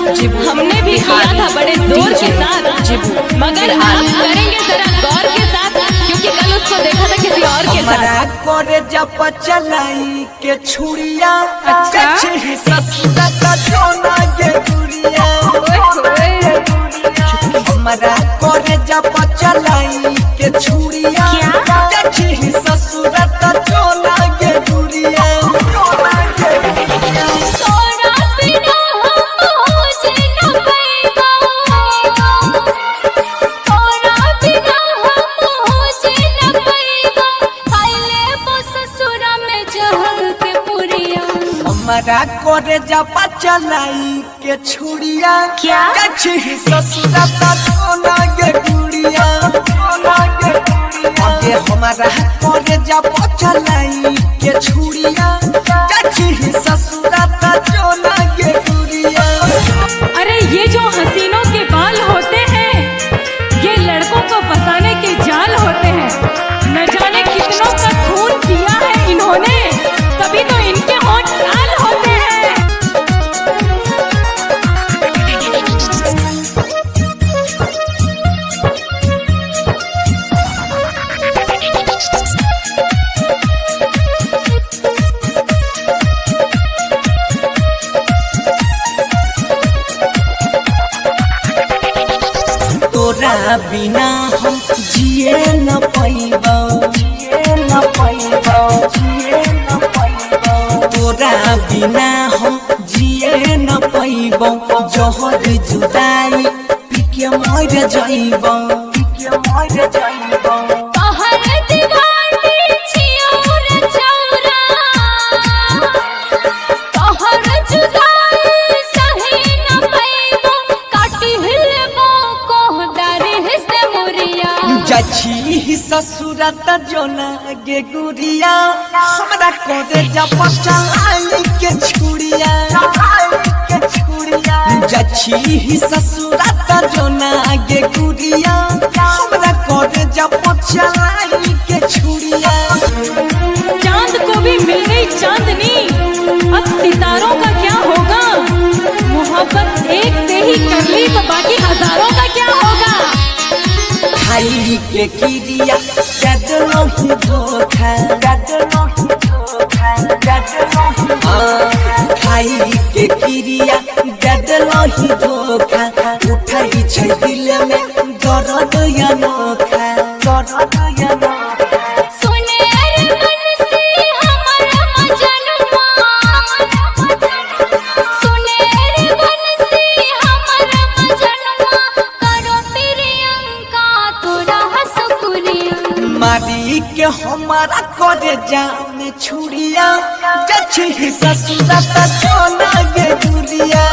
हमने भी किया था बड़े जोर के साथ, मगर आप करेंगे जरा गौर के साथ, क्योंकि कल उसको देखा था किसी और के साथ। करे जब चलाई के छुड़िया, अच्छा ससुरा का जोना के गुड़िया, हमारा करे जब चलाई के छुड़िया, ससुरा का जोना के गुड़िया। हमारा करे जब चलाई के छुड़िया, ससुरा का जोना के गुड़िया। हमारा करे जब चलाई के छुड़िया, ससुरा का जोना के गुड़िया। अरे ये जो हसीनों के बाल होते हैं, ये लड़कों को फंसाने के जाल होते हैं। न जाने कितनों का खून पिया है इन्होंने, तभी तो इनके होंठ लाल होते हैं। तोरा बिना हम जिए न पैबो, तोरा बिना हम जिए न पैबो। जहर जुदाई पी के मर जाइबो, ससुरा त जोना गे गुड़िया। हमरा करे जब चलाई के छुड़िया, जछी ससुरा त जोना गे गुड़िया। हमरा करे जब चलाई के छुड़िया। चांद को भी मिल गई चांदनी, अब सितारों का क्या होगा? मोहब्बत एक से ही कर ली तो बाकी हजारों का क्या होगा? खाई के किरिया जदनो ही धोखा, खाई के किरिया जदनो ही धोखा। उठाई छै दिल में दर्द अनोखा, मारी के हमारा करे जाने छुड़िया। जछी ससुरा त जोना गे गुड़िया।